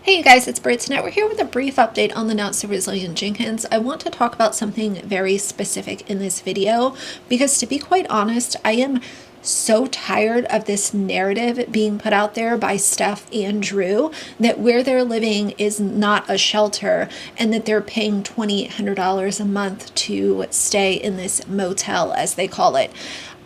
Hey you guys, it's Britt tonight. We're here with a brief update on the Not So Resilient Jenkins. I want to talk about something very specific in this video because, to be quite honest, I am so tired of this narrative being put out there by Steph and Drew that where they're living is not a shelter and that they're paying $2,800 a month to stay in this motel, as they call it.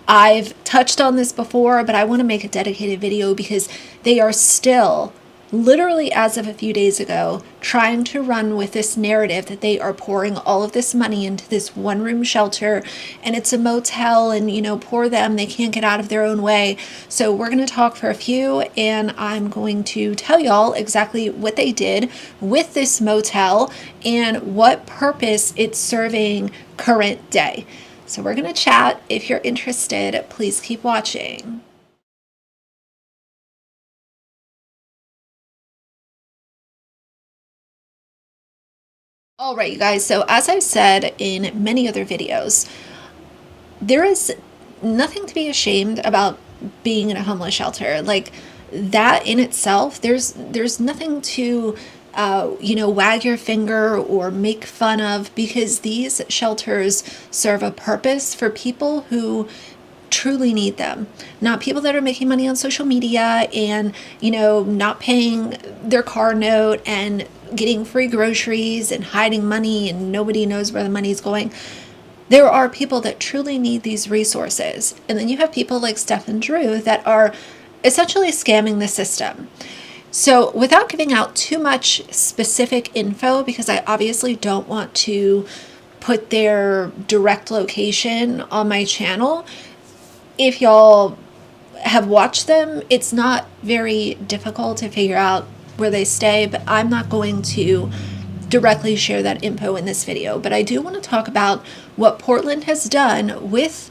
I've touched on this before, but I want to make a dedicated video because they are still, literally as of a few days ago, trying to run with this narrative that they are pouring all of this money into this one-room shelter and it's a motel and, poor them, they can't get out of their own way. So we're going to talk for a few and I'm going to tell y'all exactly what they did with this motel and what purpose it's serving current day. So we're going to chat. If you're interested, please keep watching. All right, you guys. So as I've said in many other videos, there is nothing to be ashamed about being in a homeless shelter. Like that in itself, there's nothing to wag your finger or make fun of, because these shelters serve a purpose for people who truly need them, not people that are making money on social media and, not paying their car note and getting free groceries and hiding money and nobody knows where the money's going. There are people that truly need these resources. And then you have people like Steph and Drew that are essentially scamming the system. So without giving out too much specific info, because I obviously don't want to put their direct location on my channel, if y'all have watched them, it's not very difficult to figure out where they stay, but I'm not going to directly share that info in this video. But I do want to talk about what Portland has done with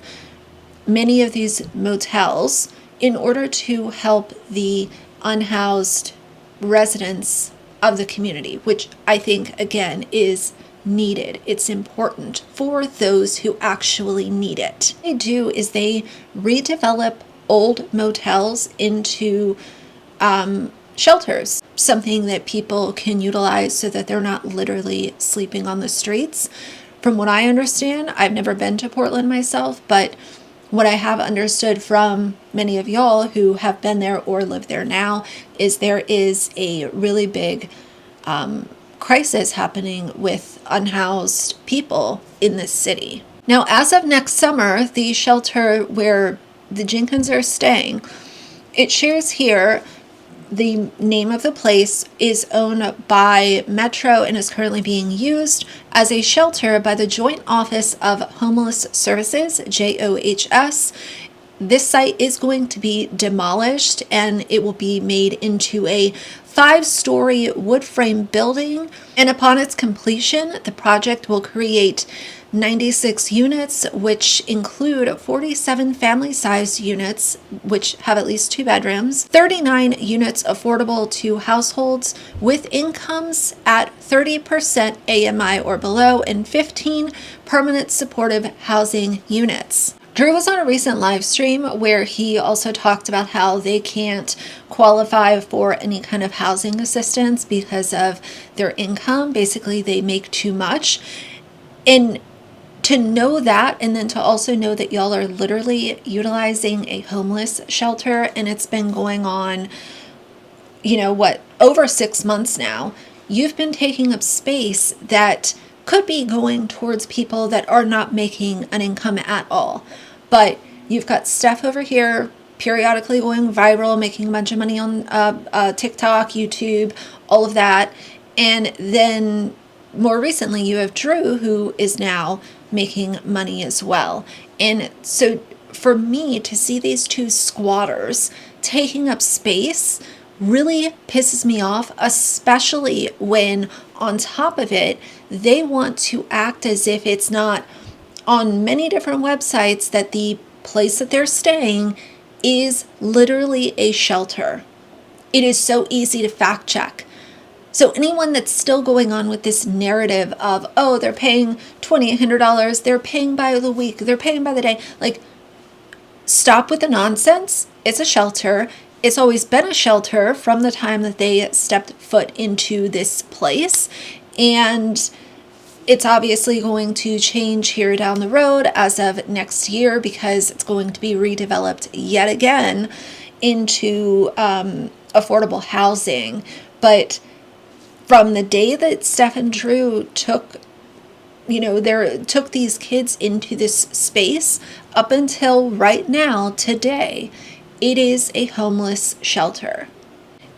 many of these motels in order to help the unhoused residents of the community, which I think, again, is needed. It's important for those who actually need it. What they do is they redevelop old motels into shelters, something that people can utilize so that they're not literally sleeping on the streets. From what I understand, I've never been to Portland myself, but what I have understood from many of y'all who have been there or live there now is there is a really big crisis happening with unhoused people in this city. Now, as of next summer, the shelter where the Jenkins are staying, it shares here the name of the place is owned by Metro and is currently being used as a shelter by the Joint Office of Homeless Services, JOHS. This site is going to be demolished and it will be made into a 5-story wood frame building. And upon its completion, the project will create 96 units, which include 47 family-sized units, which have at least 2 bedrooms, 39 units affordable to households with incomes at 30% AMI or below, and 15 permanent supportive housing units. Drew was on a recent live stream where he also talked about how they can't qualify for any kind of housing assistance because of their income. Basically, they make too much. And to know that, and then to also know that y'all are literally utilizing a homeless shelter, and it's been going on, over 6 months now, you've been taking up space that could be going towards people that are not making an income at all. But you've got Steph over here periodically going viral, making a bunch of money on TikTok, YouTube, all of that. And then more recently, you have Drew, who is now making money as well. And so for me to see these two squatters taking up space really pisses me off, especially when on top of it, they want to act as if it's not on many different websites that the place that they're staying is literally a shelter. It is so easy to fact check. So anyone that's still going on with this narrative of, oh, they're paying $2,800, they're paying by the week, they're paying by the day, like, stop with the nonsense. It's a shelter. It's always been a shelter from the time that they stepped foot into this place. And it's obviously going to change here down the road as of next year, because it's going to be redeveloped yet again into affordable housing. But from the day that Steph and Drew took these kids into this space up until right now, today, it is a homeless shelter.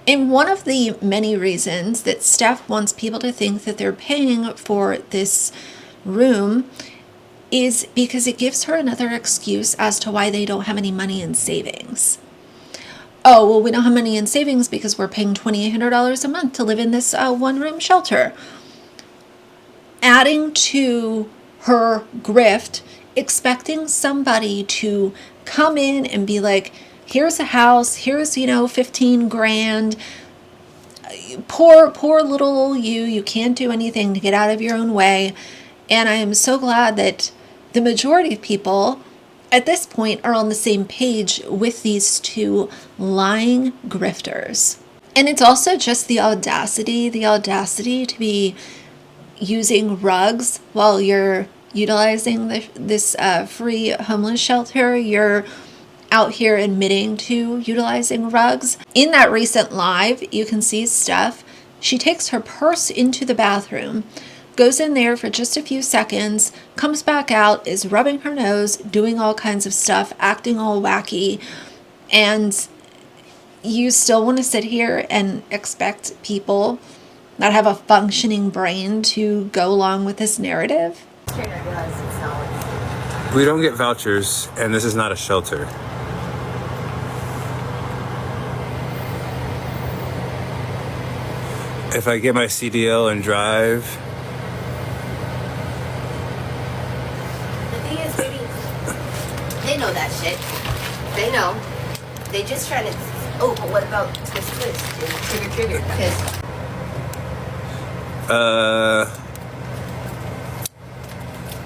And one of the many reasons that Steph wants people to think that they're paying for this room is because it gives her another excuse as to why they don't have any money in savings. Oh, well, we don't have money in savings because we're paying $2,800 a month to live in this one-room shelter. Adding to her grift, expecting somebody to come in and be like, here's a house, here's, 15 grand. Poor little you can't do anything to get out of your own way. And I am so glad that the majority of people at this point are on the same page with these two lying grifters. And it's also just the audacity to be using rugs while you're utilizing this free homeless shelter. You're out here admitting to utilizing rugs. In that recent live, you can see Steph. She takes her purse into the bathroom, goes in there for just a few seconds, comes back out, is rubbing her nose, doing all kinds of stuff, acting all wacky, and you still want to sit here and expect people that have a functioning brain to go along with this narrative? We don't get vouchers, and this is not a shelter. If I get my CDL and drive... The thing is, baby, they know that shit. They know. They just trying to... Oh, but what about twist and trigger? Because...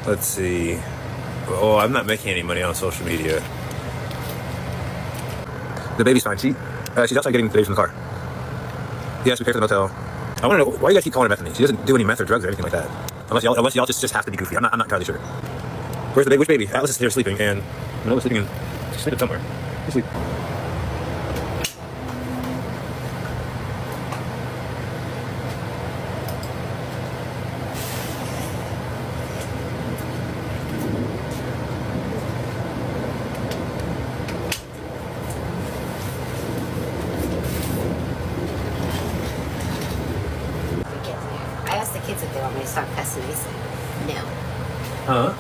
let's see. Oh, I'm not making any money on social media. The baby's fine. She's outside getting the baby from the car. Yes, we pay for the motel. I want to know why you guys keep calling her Bethany. She doesn't do any meth or drugs or anything like that. Unless y'all just have to be goofy. I'm not entirely sure. Where's the baby? Which baby? Alice is here sleeping, and Manila's sleeping in. She's sleeping somewhere. She's sleeping. I asked the kids if they want me to stop cussing. They said no. Huh?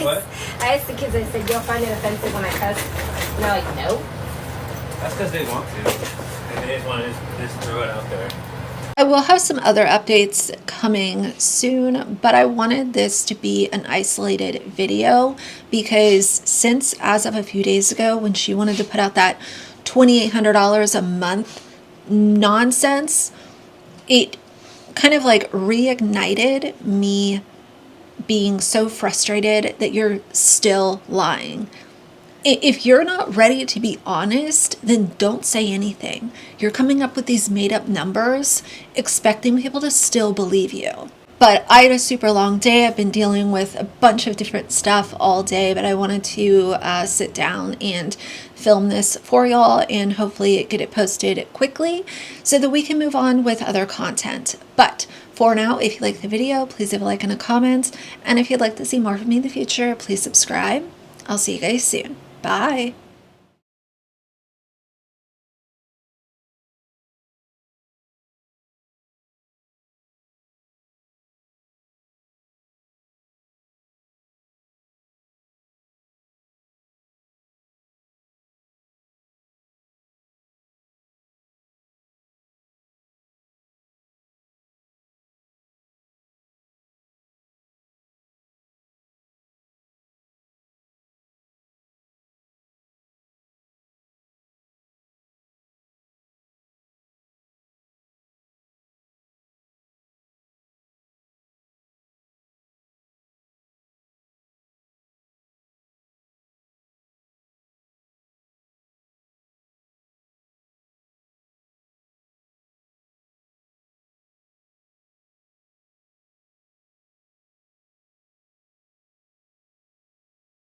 What? I asked the kids, I said, y'all find it offensive when I cuss? And they're like, no. That's because they want to. And they just want to just throw it out there. I will have some other updates coming soon, but I wanted this to be an isolated video because since as of a few days ago when she wanted to put out that $2,800 a month nonsense, it kind of like reignited me being so frustrated that you're still lying. If you're not ready to be honest, then don't say anything. You're coming up with these made up numbers, expecting people to still believe you. But I had a super long day. I've been dealing with a bunch of different stuff all day, but I wanted to sit down and film this for y'all and hopefully get it posted quickly so that we can move on with other content. But for now, if you like the video, please leave a like and a comment. And if you'd like to see more from me in the future, please subscribe. I'll see you guys soon. Bye.